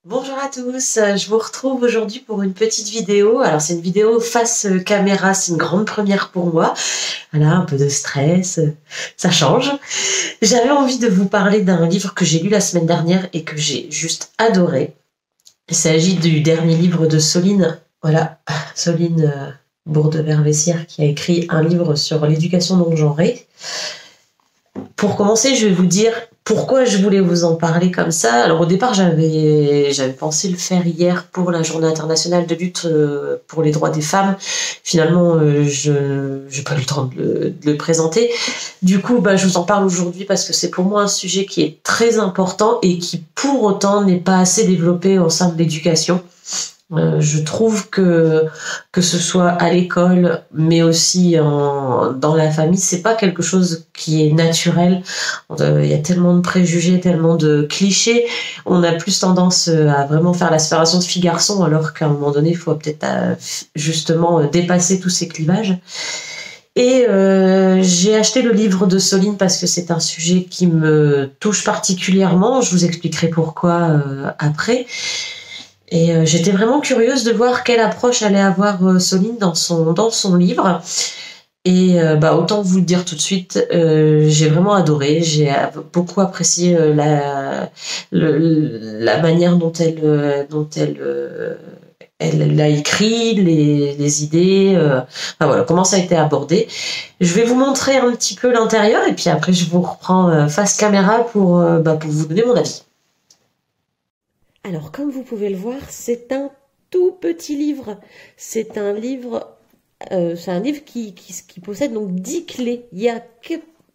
Bonjour à tous, je vous retrouve aujourd'hui pour une petite vidéo. Alors c'est une vidéo face caméra, c'est une grande première pour moi. Voilà, un peu de stress, ça change. J'avais envie de vous parler d'un livre que j'ai lu la semaine dernière et que j'ai juste adoré. Il s'agit du dernier livre de Soline, voilà, Soline Bourdevervessière, qui a écrit un livre sur l'éducation non genrée. Pour commencer, je vais vous dire pourquoi je voulais vous en parler comme ça. Alors au départ, j'avais pensé le faire hier pour la Journée internationale de lutte pour les droits des femmes. Finalement, je n'ai pas eu le temps de le présenter. Du coup, je vous en parle aujourd'hui parce que c'est pour moi un sujet qui est très important et qui pour autant n'est pas assez développé au sein de l'éducation. Je trouve que ce soit à l'école, mais aussi dans la famille, c'est pas quelque chose qui est naturel. Il y a tellement de préjugés, tellement de clichés. On a plus tendance à vraiment faire la séparation de filles-garçons, alors qu'à un moment donné, il faut peut-être justement dépasser tous ces clivages. Et j'ai acheté le livre de Soline parce que c'est un sujet qui me touche particulièrement. Je vous expliquerai pourquoi après. Et j'étais vraiment curieuse de voir quelle approche allait avoir Soline dans son livre. Et autant vous le dire tout de suite, j'ai vraiment adoré. J'ai beaucoup apprécié la manière dont elle l'a écrit, les idées, voilà, comment ça a été abordé. Je vais vous montrer un petit peu l'intérieur et puis après je vous reprends face caméra pour vous donner mon avis. Alors, comme vous pouvez le voir, c'est un tout petit livre. C'est un livre qui possède donc 10 clés. Il y a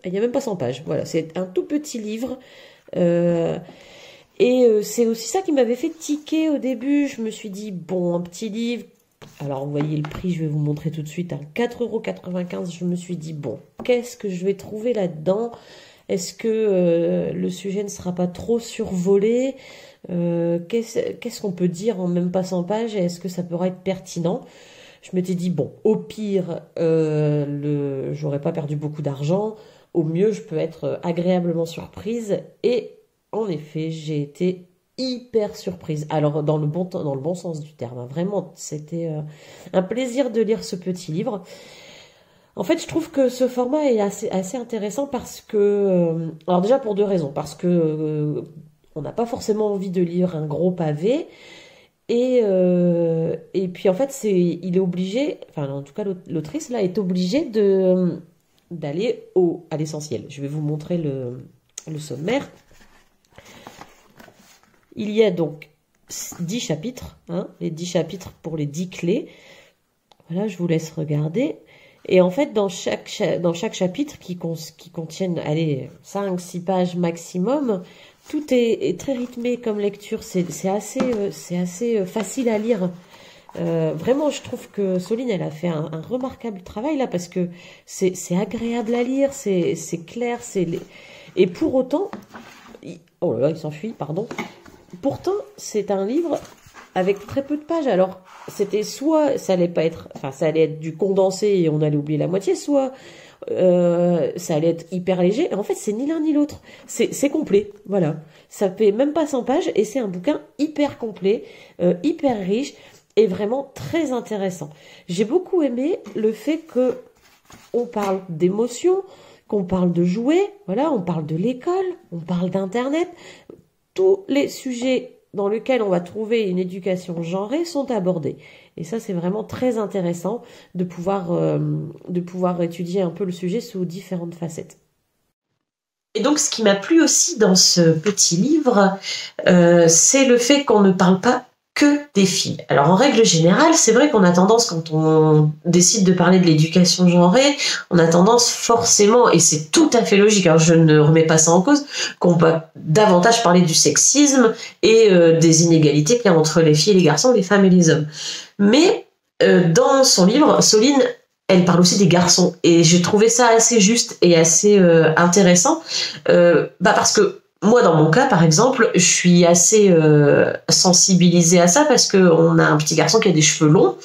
même pas 100 pages. Voilà, c'est un tout petit livre. C'est aussi ça qui m'avait fait tiquer au début. Je me suis dit, bon, un petit livre. Alors, vous voyez le prix, je vais vous montrer tout de suite. À 4,95 €, je me suis dit, bon, qu'est-ce que je vais trouver là-dedans? Est-ce que le sujet ne sera pas trop survolé? Qu'est-ce qu'on peut dire en même pas 100 pages et est-ce que ça pourra être pertinent? Je m'étais dit, bon, au pire, j'aurais pas perdu beaucoup d'argent. Au mieux, je peux être agréablement surprise. Et en effet, j'ai été hyper surprise. Alors, dans le bon sens du terme, hein. Vraiment, c'était un plaisir de lire ce petit livre. En fait, je trouve que ce format est assez intéressant parce que... alors déjà pour deux raisons. Parce que on n'a pas forcément envie de lire un gros pavé. Et puis en fait, il est obligé... Enfin, en tout cas, l'autrice, là, est obligée d'aller à l'essentiel. Je vais vous montrer le sommaire. Il y a donc 10 chapitres. Hein, les 10 chapitres pour les 10 clés. Voilà, je vous laisse regarder. Et en fait, dans chaque chapitre qui contiennent, 5-6 pages maximum, tout est très rythmé comme lecture. C'est assez facile à lire. Vraiment, je trouve que Soline, elle a fait un remarquable travail là parce que c'est agréable à lire, c'est clair, et pour autant, oh là là, il s'enfuit, pardon. Pourtant, c'est un livre avec très peu de pages. Alors, c'était soit ça allait être du condensé et on allait oublier la moitié, soit ça allait être hyper léger. Et en fait, c'est ni l'un ni l'autre. C'est complet, voilà. Ça fait même pas 100 pages et c'est un bouquin hyper complet, hyper riche et vraiment très intéressant. J'ai beaucoup aimé le fait que on parle d'émotions, qu'on parle de jouets, voilà, on parle de l'école, on parle d'internet, tous les sujets dans lesquels on va trouver une éducation genrée sont abordés. Et ça, c'est vraiment très intéressant de pouvoir étudier un peu le sujet sous différentes facettes. Et donc, ce qui m'a plu aussi dans ce petit livre, c'est le fait qu'on ne parle pas que des filles. Alors en règle générale, c'est vrai qu'on a tendance, quand on décide de parler de l'éducation genrée, on a tendance forcément, et c'est tout à fait logique, alors je ne remets pas ça en cause, qu'on peut davantage parler du sexisme et des inégalités qu'il y a entre les filles et les garçons, les femmes et les hommes. Mais dans son livre, Soline, elle parle aussi des garçons, et j'ai trouvé ça assez juste et assez intéressant, parce que moi, dans mon cas, par exemple, je suis assez sensibilisée à ça parce qu'on a un petit garçon qui a des cheveux longs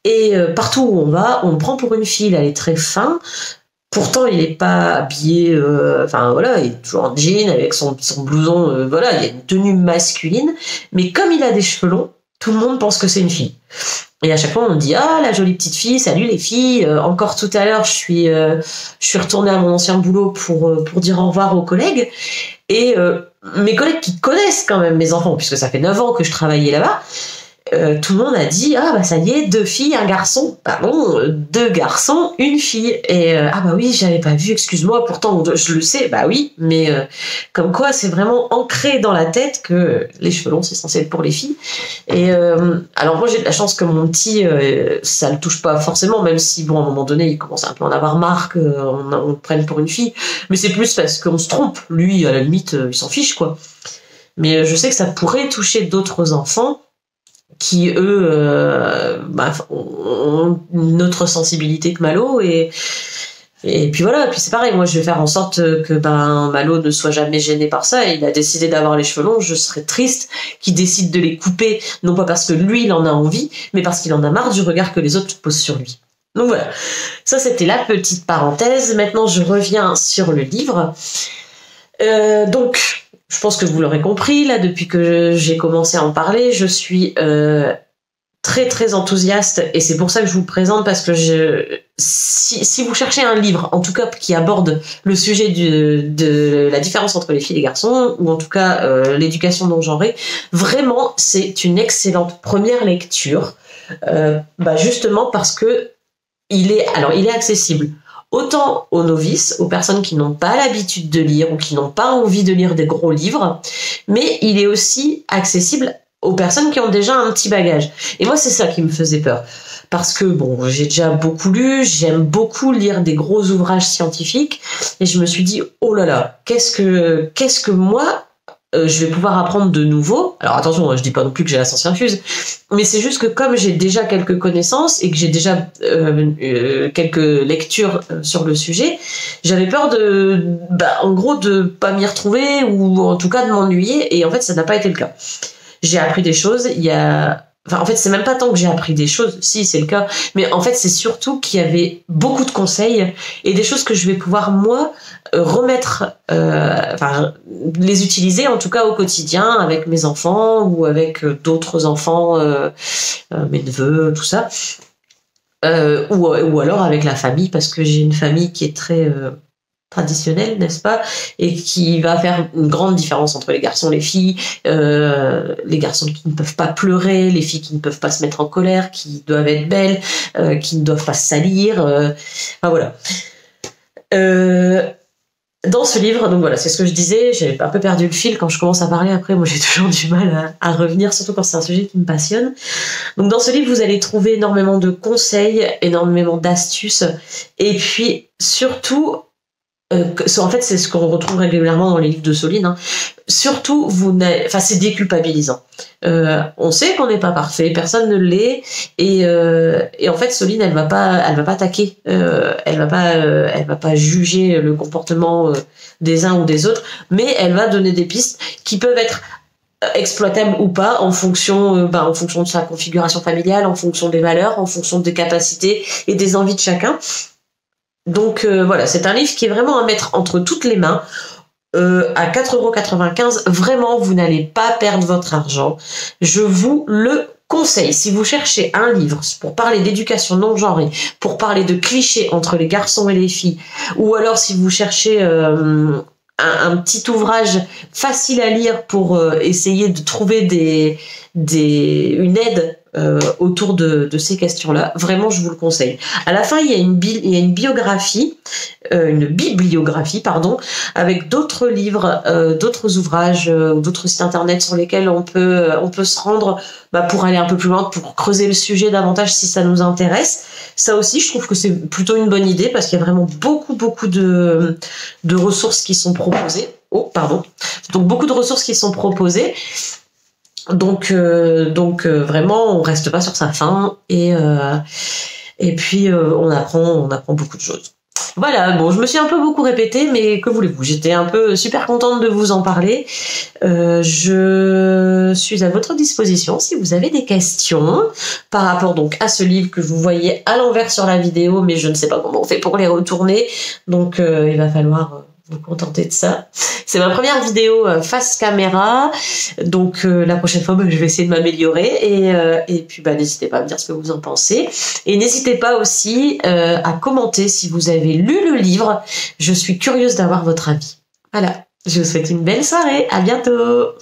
et partout où on va, on le prend pour une fille. Elle est très fin. Pourtant, il n'est pas habillé, enfin voilà, il est toujours en jean avec son blouson, voilà, il y a une tenue masculine. Mais comme il a des cheveux longs, tout le monde pense que c'est une fille. Et à chaque fois, on me dit ah la jolie petite fille, salut les filles. Encore tout à l'heure, je suis retournée à mon ancien boulot pour dire au revoir aux collègues. Et mes collègues qui connaissent quand même mes enfants, puisque ça fait 9 ans que je travaillais là-bas. Tout le monde a dit ah bah ça y est, 2 filles, un garçon. Pardon, 2 garçons, une fille. Et ah bah oui, j'avais pas vu, excuse-moi, pourtant je le sais, bah oui, mais comme quoi c'est vraiment ancré dans la tête que les cheveux longs c'est censé être pour les filles. Et alors moi j'ai de la chance que mon petit ça le touche pas forcément, même si bon à un moment donné il commence un peu à en avoir marre qu'on le prenne pour une fille, mais c'est plus parce qu'on se trompe. Lui à la limite il s'en fiche quoi. Mais je sais que ça pourrait toucher d'autres enfants qui eux ont une autre sensibilité que Malo et puis voilà, puis c'est pareil, moi je vais faire en sorte que Malo ne soit jamais gêné par ça. Il a décidé d'avoir les cheveux longs, je serais triste qu'il décide de les couper, non pas parce que lui il en a envie, mais parce qu'il en a marre du regard que les autres posent sur lui. Donc voilà, ça c'était la petite parenthèse. Maintenant je reviens sur le livre. Donc je pense que vous l'aurez compris, là, depuis que j'ai commencé à en parler, je suis très très enthousiaste et c'est pour ça que je vous le présente parce que si vous cherchez un livre, en tout cas qui aborde le sujet de la différence entre les filles et les garçons, ou en tout cas l'éducation non genrée, vraiment c'est une excellente première lecture, justement parce que il est accessible. Autant aux novices, aux personnes qui n'ont pas l'habitude de lire ou qui n'ont pas envie de lire des gros livres, mais il est aussi accessible aux personnes qui ont déjà un petit bagage. Et moi, c'est ça qui me faisait peur. Parce que, bon, j'ai déjà beaucoup lu, j'aime beaucoup lire des gros ouvrages scientifiques, et je me suis dit, oh là là, qu'est-ce que moi, je vais pouvoir apprendre de nouveau. Alors attention, je dis pas non plus que j'ai la science infuse, mais c'est juste que comme j'ai déjà quelques connaissances et que j'ai déjà quelques lectures sur le sujet, j'avais peur en gros de pas m'y retrouver ou en tout cas de m'ennuyer, et en fait ça n'a pas été le cas. J'ai appris des choses, en fait, c'est même pas tant que j'ai appris des choses, si c'est le cas, mais en fait, c'est surtout qu'il y avait beaucoup de conseils et des choses que je vais pouvoir, moi, remettre, les utiliser en tout cas au quotidien avec mes enfants ou avec d'autres enfants, mes neveux, tout ça, ou alors avec la famille, parce que j'ai une famille qui est très traditionnelle, n'est-ce pas, et qui va faire une grande différence entre les garçons et les filles, les garçons qui ne peuvent pas pleurer, les filles qui ne peuvent pas se mettre en colère, qui doivent être belles, qui ne doivent pas se salir, voilà. Dans ce livre, donc voilà, c'est ce que je disais, j'ai un peu perdu le fil quand je commence à parler, après moi j'ai toujours du mal à revenir, surtout quand c'est un sujet qui me passionne. Donc dans ce livre, vous allez trouver énormément de conseils, énormément d'astuces, et puis surtout, en fait, c'est ce qu'on retrouve régulièrement dans les livres de Soline. Hein. Surtout, c'est déculpabilisant. On sait qu'on n'est pas parfait, personne ne l'est, et en fait, Soline, elle va pas attaquer, elle va pas juger le comportement des uns ou des autres, mais elle va donner des pistes qui peuvent être exploitable ou pas en fonction de sa configuration familiale, en fonction des valeurs, en fonction des capacités et des envies de chacun. Donc voilà, c'est un livre qui est vraiment à mettre entre toutes les mains, à 4,95 €. Vraiment, vous n'allez pas perdre votre argent. Je vous le conseille. Si vous cherchez un livre pour parler d'éducation non genrée, pour parler de clichés entre les garçons et les filles, ou alors si vous cherchez un petit ouvrage facile à lire pour essayer de trouver une aide autour de ces questions-là, vraiment je vous le conseille. À la fin, il y a une bibliographie, pardon, avec d'autres livres, d'autres ouvrages, d'autres sites internet sur lesquels on peut se rendre pour aller un peu plus loin, pour creuser le sujet davantage si ça nous intéresse. Ça aussi, je trouve que c'est plutôt une bonne idée parce qu'il y a vraiment beaucoup de ressources qui sont proposées. Donc beaucoup de ressources qui sont proposées. Donc vraiment, on reste pas sur sa faim et puis on apprend beaucoup de choses. Voilà, bon, je me suis un peu beaucoup répétée, mais que voulez-vous, j'étais un peu super contente de vous en parler. Je suis à votre disposition si vous avez des questions par rapport donc à ce livre que vous voyez à l'envers sur la vidéo, mais je ne sais pas comment on fait pour les retourner, donc il va falloir vous contenter de ça. C'est ma première vidéo face caméra, donc la prochaine fois je vais essayer de m'améliorer et puis n'hésitez pas à me dire ce que vous en pensez et n'hésitez pas aussi à commenter si vous avez lu le livre. Je suis curieuse d'avoir votre avis. Voilà, je vous souhaite une belle soirée, à bientôt.